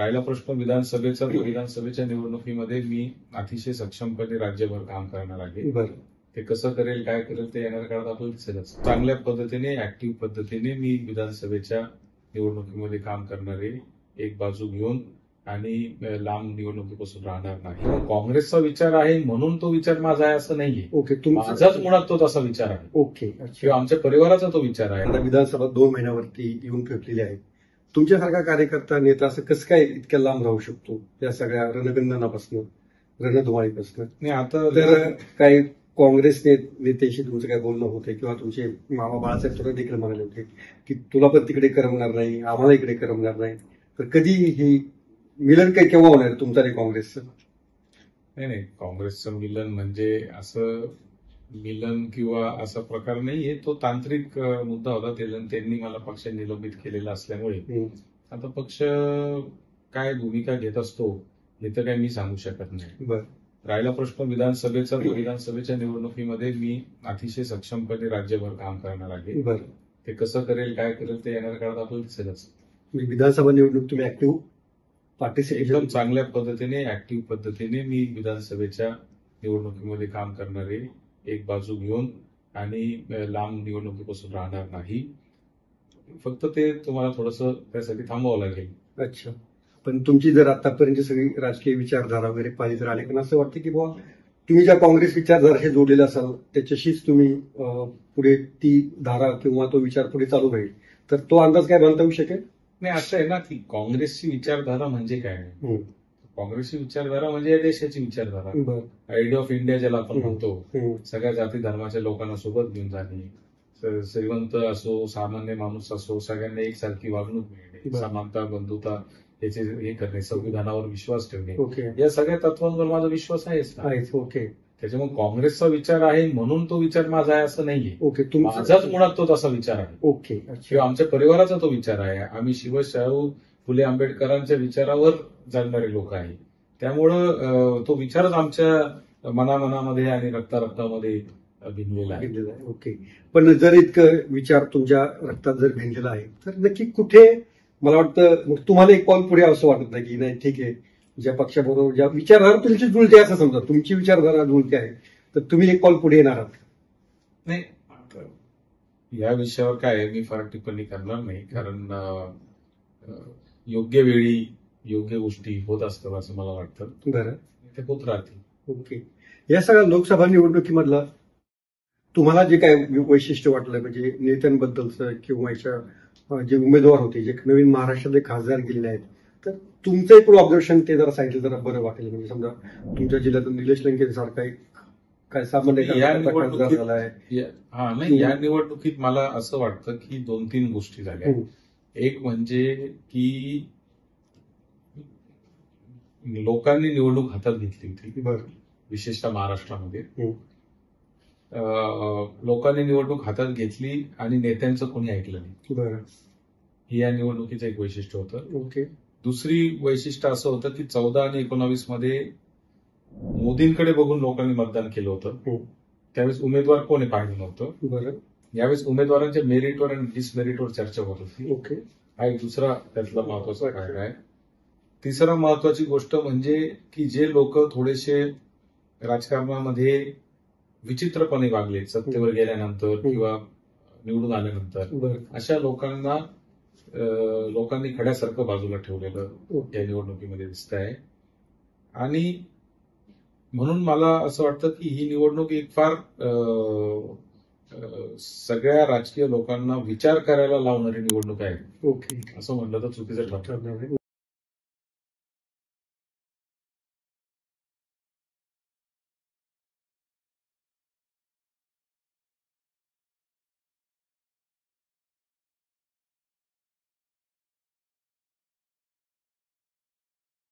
राहिला प्रश्न विधानसभेचा, तर विधानसभेच्या निवडणुकीमध्ये मी अतिशय सक्षमपणे राज्यभर काम करणार आहे. बरं. ते कसं करेल, काय करेल ते येणाऱ्या काळात आपल्याला दिसेलच. चांगल्या पद्धतीने, ऍक्टिव्ह पद्धतीने मी विधानसभेच्या निवडणुकीमध्ये काम करणार आहे. एक बाजू घेऊन आणि लांब निवडणुकीपासून राहणार नाही. काँग्रेसचा विचार आहे म्हणून तो विचार माझा आहे असं नाहीये. ओके, माझाच मुळात तो तसा विचार आहे. ओके, किंवा आमच्या परिवाराचा तो विचार आहे. आता विधानसभा 2 महिन्यावरती येऊन ठेपलेली आहे. तुमच्यासारखा कार्यकर्ता नेता असं कसं काय इतक्या लांब राहू शकतो या सगळ्या रणगंधनापासून, रणधुमाळीपासून? नाही, आता तर काही काँग्रेस नेत्याशी तुमचं काय बोलणं होते किंवा तुमचे मामा बाळासाहेब थोडं देखील म्हणाले होते की तुला पण तिकडे करमणार नाही, आम्हाला इकडे करमणार नाही, तर कधी ही मिलन काय केव्हा होणार तुमचं आणि काँग्रेसचं? नाही, काँग्रेसचं मिलन म्हणजे असं मिलन किंवा असा प्रकार नाहीये. तो तांत्रिक मुद्दा होता. त्यांनी मला पक्ष निलंबित केलेला असल्यामुळे आता पक्ष काय भूमिका घेत असतो हे तर काही मी सांगू शकत नाही. बरं. राहिला प्रश्न विधानसभेचा, तर विधानसभेच्या निवडणुकीमध्ये मी अतिशय सक्षमपणे राज्यभर काम करणार आहे. बरं. ते कसं करेल, काय करेल ते येणाऱ्या काळात आपल्याला दिसेलच. विधानसभा निवडणूक तुम्ही ऍक्टिव्ह पार्टिसिपेशन एकदम चांगल्या पद्धतीने, ऍक्टिव्ह पद्धतीने मी विधानसभेच्या निवडणुकीमध्ये काम करणार आहे. एक बाजू घेऊन आणि लांब निवडणुकीपासून राहणार नाही. फक्त ते तुम्हाला थोडंसं त्यासाठी थांबावं लागेल. अच्छा, पण तुमची जर आतापर्यंत सगळी राजकीय विचारधारा वगैरे पाहिली तर आले पण असं वाटतं की बाबा तुम्ही ज्या काँग्रेस विचारधाराशी जोडलेला असाल त्याच्याशीच तुम्ही पुढे ती धारा किंवा तो विचार पुढे चालू राहील, तर तो अंदाज काय बांधता येऊ शकेल? नाही, असं आहे ना की काँग्रेसची विचारधारा म्हणजे काय? काँग्रेसची विचारधारा म्हणजे या देशाची विचारधारा, आयडिया ऑफ इंडिया ज्याला आपण म्हणतो. सगळ्या जाती धर्माच्या लोकांना सोबत घेऊन जाणे, श्रीमंत असो, सामान्य माणूस असो, सगळ्यांना एकसारखी वागणूक मिळणे, समानता, बंधुता याचे हे करणे, संविधानावर विश्वास ठेवणे, या सगळ्या तत्वांवर माझा विश्वास आहेच. ओके, त्याच्यामुळे काँग्रेसचा विचार आहे म्हणून तो विचार माझा आहे असं नाहीये. ओके, माझाच मुळात तो तसा विचार आहे. ओके, किंवा आमच्या परिवाराचा तो विचार आहे. आम्ही शाहू फुले आंबेडकरांच्या विचारावर चालणारे लोक आहे. त्यामुळं तो विचारच आमच्या मनामध्ये आणि रक्तामध्ये भिनलेला आहे. ओके, पण जर इतकं विचार तुमच्या रक्तात जर भिनलेला आहे तर नक्की कुठे, मला वाटतं तुम्हाला एक पाऊल पुढे असं वाटत नाही की नाही ठीक आहे, ज्या पक्षाबरोबर ज्या विचारधारा तुमची जुळते असं समजा, तुमची विचारधारा जुळते आहे तर तुम्ही एक पाऊल पुढे येणार आहात? नाही, या विषयावर काय मी फार टिप्पणी करणार नाही, कारण योग्य वेळी योग्य गोष्टी होत असतात असं मला वाटतं. बरं, ते होत राहतील. ओके, या सगळ्या लोकसभा निवडणुकीमधला तुम्हाला जे काय वैशिष्ट्य वाटलं म्हणजे नेत्यांबद्दलचं किंवा याच्या जे उमेदवार होते, जे नवीन महाराष्ट्रातले खासदार गेलेले आहेत, तर तुमचं एक ऑब्झर्वेशन ते जरा सांगितलं जरा बरं वाटेल. म्हणजे समजा तुमच्या जिल्ह्यातून निलेश लंके सारखा एक काय सामान्य खासदार झाला आहे. या निवडणुकीत मला असं वाटतं की 2-3 गोष्टी झाल्या. एक म्हणजे की लोकांनी निवडणूक हातात घेतली होती. बरं. विशेषतः महाराष्ट्रामध्ये लोकांनी निवडणूक हातात घेतली आणि नेत्यांचं कोणी ऐकलं नाही. बरं. हे या निवडणुकीचं एक वैशिष्ट्य होतं. ओके. दुसरी वैशिष्ट्य असं होतं की 14 आणि 19 मध्ये मोदींकडे बघून लोकांनी मतदान केलं होतं. त्यावेळेस उमेदवार कोणी पाहिलं नव्हतं. बरं. यावेळेस उमेदवारांच्या मेरिटवर आणि डिसमेरिटवर चर्चा होत होती. ओके. हा एक दुसरा त्यातला महत्वाचा भाग आहे. तिसरा महत्वाची गोष्ट म्हणजे की जे लोक थोडेसे राजकारणामध्ये विचित्रपणे वागले सत्तेवर गेल्यानंतर किंवा निवडून आल्यानंतर, अशा लोकांनी खड्यासारखं बाजूला ठेवलेलं या निवडणुकीमध्ये दिसत आहे. आणि म्हणून मला असं वाटतं की ही निवडणूक एक फार सगळ्या राजकीय लोकांना विचार करायला लावणारी निवडणूक आहे. ओके, असं म्हणलं तर चुकीचं ठरणार नाही.